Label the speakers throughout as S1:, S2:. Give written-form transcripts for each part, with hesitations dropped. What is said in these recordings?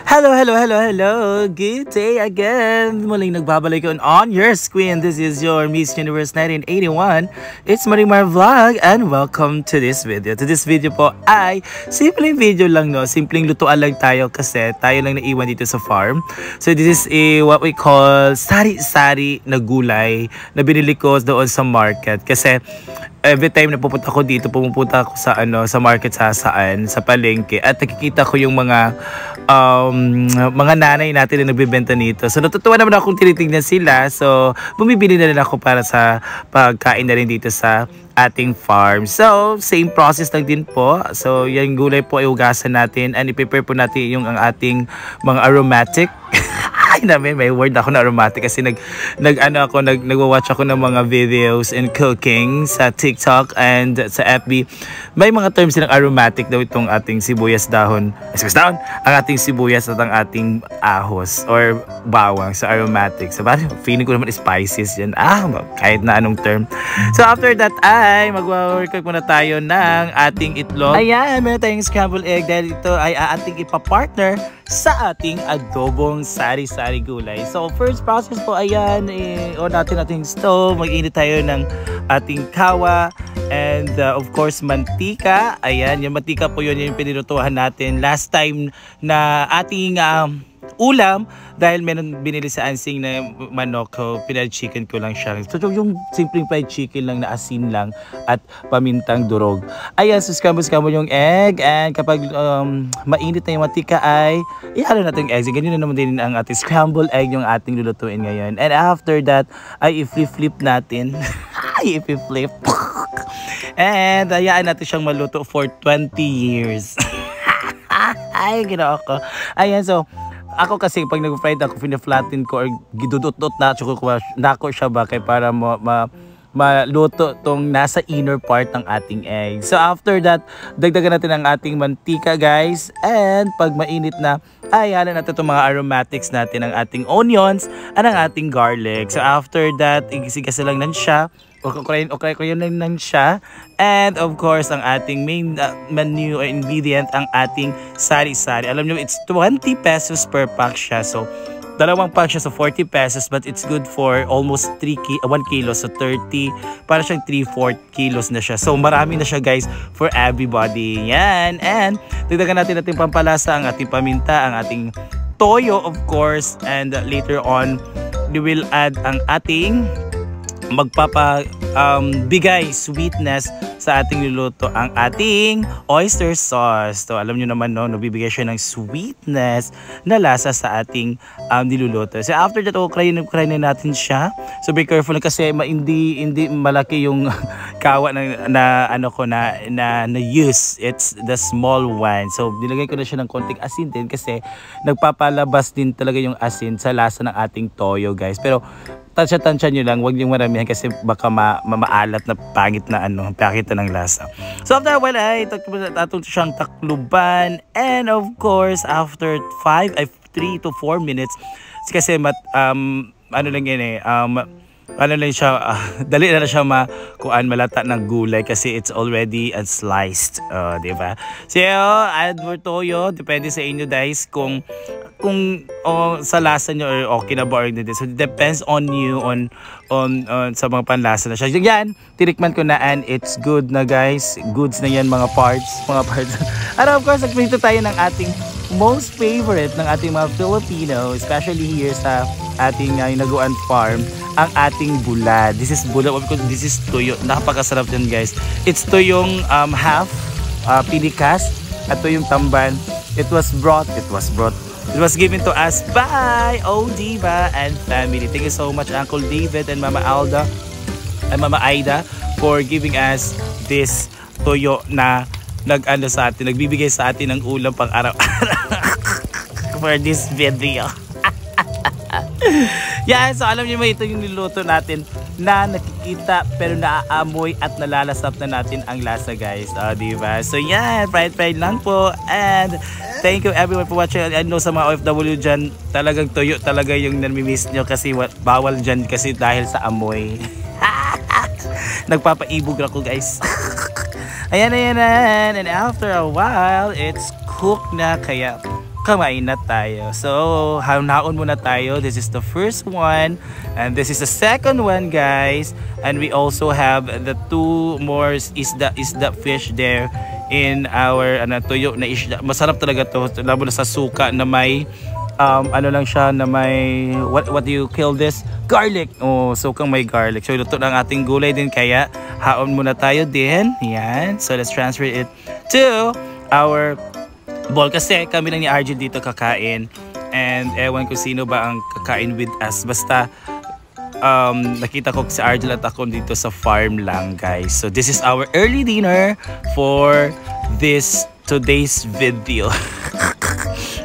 S1: Hello, hello, hello, hello. Good day again. Muling nagbabalik on your screen. This is your Miss Universe 1981. It's Marimar Vlog and welcome to this video. To this video po ay simpleng video lang, no. Simpleng lutuan lang tayo kasi tayo lang naiwan dito sa farm. So this is what we call sari-sari na gulay na binili ko doon sa market kasi every time na pupunta ko dito, pumupunta ako sa sa market sa palengke at nakikita ko yung mga nanay natin na nagbebenta nito. So natutuwa naman akong tinitingnan sila. So bumibili na rin ako para sa pagkain na rin dito sa ating farm. So same process lang din po. So yung gulay po ay hugasan natin and i-prepare po natin yung ang ating mga aromatic. Ay namin, may word ako na aromatic kasi nagwa-watch ako ng mga videos in cooking sa TikTok and sa FB. May mga terms silang aromatic daw itong ating sibuyas dahon. Ang ating sibuyas at ang ating ahos or bawang sa aromatic. So feeling ko naman spices yan. Kahit na anong term. So after that ay magwa-workout muna tayo ng ating itlog. Ayan, meron tayong scrambled egg dahil ito ay ating ipapartner sa ating adobong sari-sari gulay. So first process po, ayan, on natin ating stove. Mag-init tayo ng ating kawa and of course mantika. Ayan, yung mantika po yun yung pinilutuhan natin last time na ating ulam dahil meron binili sa Ansing na manok ko, pinad chicken ko lang siya. So yung simpleng fried chicken lang na asin lang at pamintang durog. Ayan, so scramble yung egg and kapag mainit na yung mantika ay ihalo natin yung eggs. Ganyan na naman din ang ating scrambled egg yung ating lulutuin ngayon. And after that ay i-flip natin. I-flip. And hayaan natin siyang maluto for 20 years. Ay, ginawa ko. Ayan, so ako kasi pag nag-fried ako, fina-flatten ko or gidudot-dot na ako siya ba kaya para maluto tong nasa inner part ng ating egg. So after that, dagdagan natin ang ating mantika, guys. And pag mainit na, ay halan natin itong mga aromatics natin, ang ating onions at ang ating garlic. So after that, igisigas lang nan siya. Okay lang siya. And of course, ang ating main menu or ingredient, ang ating sari-sari. Alam nyo, it's 20 pesos per pack siya. So, dalawang pack siya sa 40 pesos but it's good for almost 1 kilo. So, 30, para siyang 3-4 kilos na siya. So, marami na siya, guys, for everybody. Yan. And, dagdagan natin ating pampalasa, ang ating paminta, ang ating toyo, of course. And later on, we will add ang ating bigay sweetness sa ating niluto, ang ating oyster sauce. So alam nyo naman, no, nabibigay siya ng sweetness na lasa sa ating niluluto. So after that, ukrayin natin siya. So be careful kasi hindi malaki yung kawa na use. It's the small one. So nilagay ko na siya ng konting asin din kasi nagpapalabas din talaga yung asin sa lasa ng ating toyo, guys. Pero tansya nyo lang, huwag niyong maramihan kasi baka maalat na pangit ng lasa. So after a while ay tatong siyang takluban and of course after 3 to 4 minutes kasi dali na siya malata ng gulay kasi it's already sliced, diba? So add more toyo, depende sa inyo, guys, kung sa lasa nyo or okay na ba or hindi. So it depends on you on sa mga panlasa na siya. Yan, tinikman ko na and it's good na, guys. Goods na yan, mga parts. And of course, nagprito tayo ng ating most favorite ng ating mga Filipino, especially here sa ating Hinaguan farm, ang ating bulad. This is bulad. This is tuyo. Napakasarap yan, guys. It's tuyong half pinikas at tuyong tamban. It was given to us by Diva and family. Thank you so much, Uncle David and Mama Alda and Mama Aida for giving us this tuyo na nagbibigay sa atin ng ulam pang araw-araw for this video. Yeah, so alam niyo ba, ito yung niluto natin na nakikita pero naaamoy at nalalasap na natin ang lasa, guys. Diba? So yan, fried lang po. And thank you everyone for watching. I know sa mga OFW dyan, talagang tuyo talaga yung namimiss nyo kasi bawal dyan kasi dahil sa amoy. Nagpapaibog ako, guys. Ayan. And after a while, it's cooked na, kaya kamain na tayo. So, naon muna tayo. This is the first one. And this is the second one, guys. And we also have the two more isda fish there in our tuyo na isda. Masarap talaga to. Lalo na sa suka na may ano lang siya na may what do you call this? Garlic. Oh, sukang may garlic. So ito ng ating gulay din kaya haon muna tayo din. Yan. So let's transfer it to our bowl kasi kami lang ni Arjun dito kakain. And ewan ko sino ba ang kakain with us. Basta nakita ko si Arjun at ako dito sa farm lang, guys. So this is our early dinner for this today's video.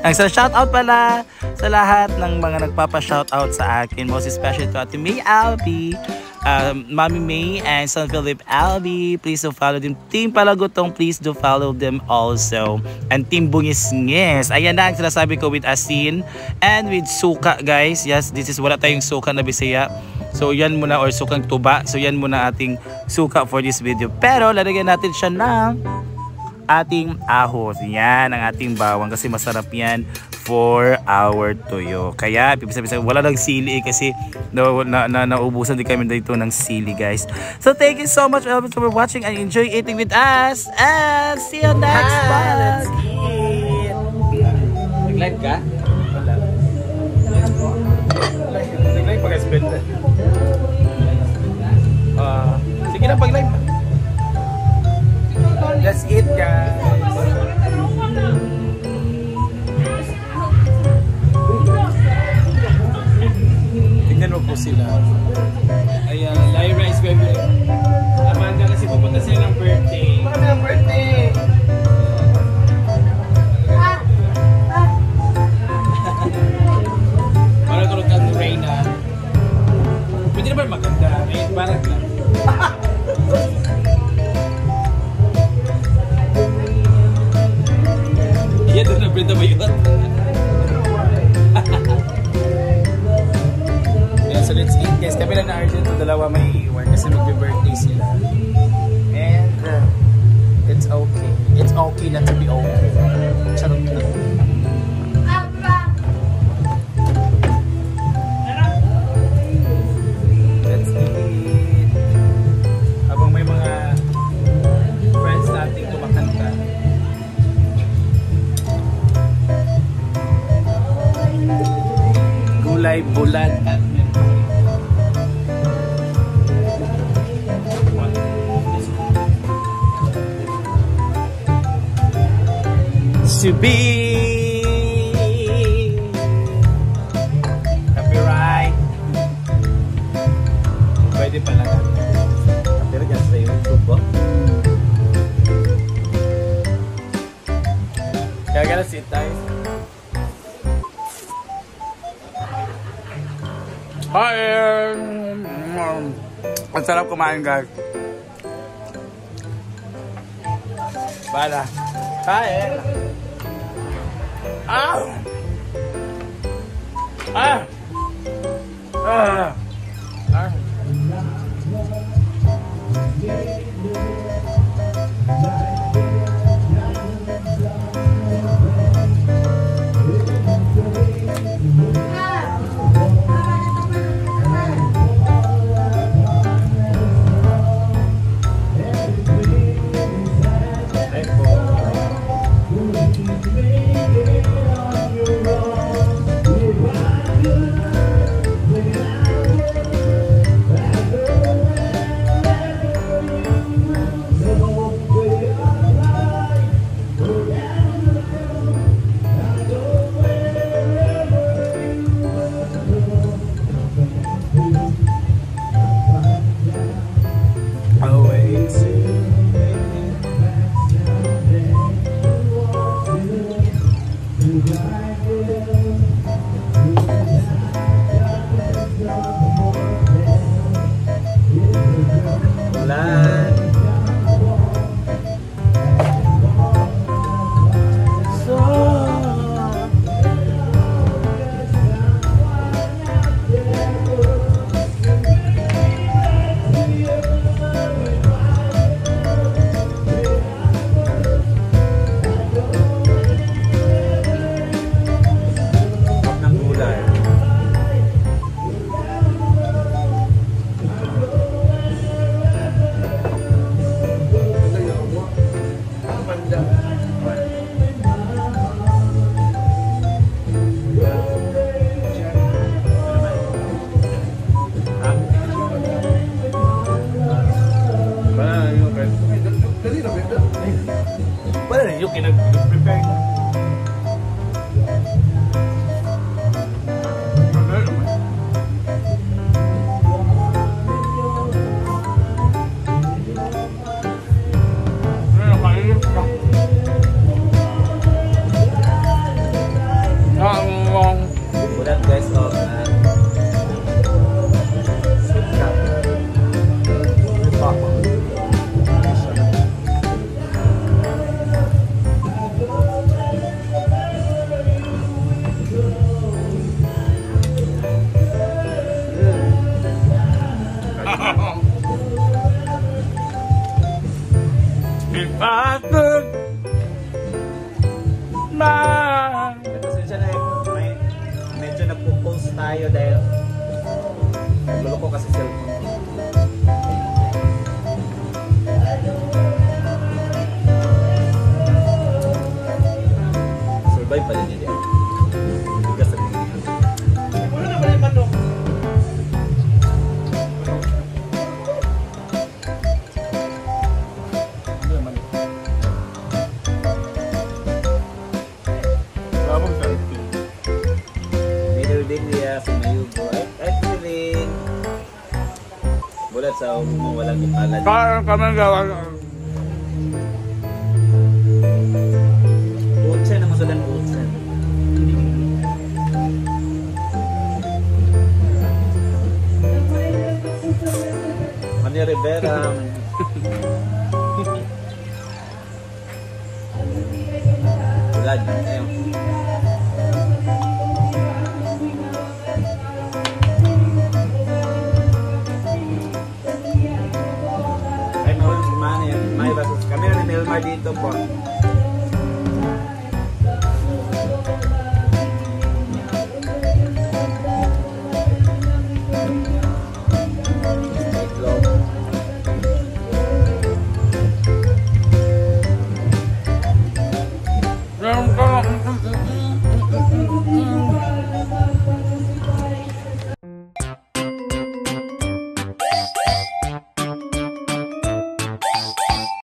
S1: Ang sa shoutout pala sa lahat ng mga nagpapa-shoutout sa akin. Most especially to Ate May Albi, Mami May, and Son Philip Albi. Please do follow them. Team Palagutong, please do follow them also. And Team Bungis-ngis. Ayan na ang sinasabi ko with asin and with suka, guys. Yes, this is wala tayong suka na Bisaya. So yan muna, or sukang tuba. So yan muna ating suka for this video. Pero lalagyan natin siya ng ating ahos. Yan ang ating bawang kasi masarap yan for our tuyo. Kaya pipisa-pisa wala lang sili kasi naubusan din kami dito ng sili, guys. So thank you so much for watching and enjoy eating with us, and see you next vlog. Let's eat. Nag-live ka? Wala. Nag-live pa guys, benda. Sige na pag-live. Let's eat, guys. Tignan mo po sila. Ayan, Lyra is going to Amanda kasi pupunta sila ng birthday. Marami ng birthday! Para tulog ka ng Reyna. Pwede naman maganda. May barag lang. Iya doon na Brenda ba yun? Yeah, so let's eat, guys. Kami lang na Arjun to dalawa may iiwan kasi mag-birthday sila. And it's okay. It's okay not to be okay. Charot na. Let's eat. Habang may mga friends natin kumakanta. Gulay, bulan, at Subi. Copyright. Pwede pala ka. Copyright yan sa YouTube po. Kaya gana sit tayo. Hi! Ang sarap kumain, guys. Bala. Hi! Ah! Ah! Ah! Ah!
S2: kayo dahil nagluloko kasi cellphone. Survive pa din niya diyan. Bigas sa mga.
S3: Wala na ba yung manok?
S2: Ano yung manok?
S3: Labang sa ito.
S2: Middle din niya sa Mayugo. Ay, Pilin. Bulat sa ulo mo, walang ipalan.
S3: Kaya kami gawa.
S2: Utsan na masudan utsan. Mani Rivera. Bulat. Ayun. Ay, may basos. Kami na ni Melmar dito po.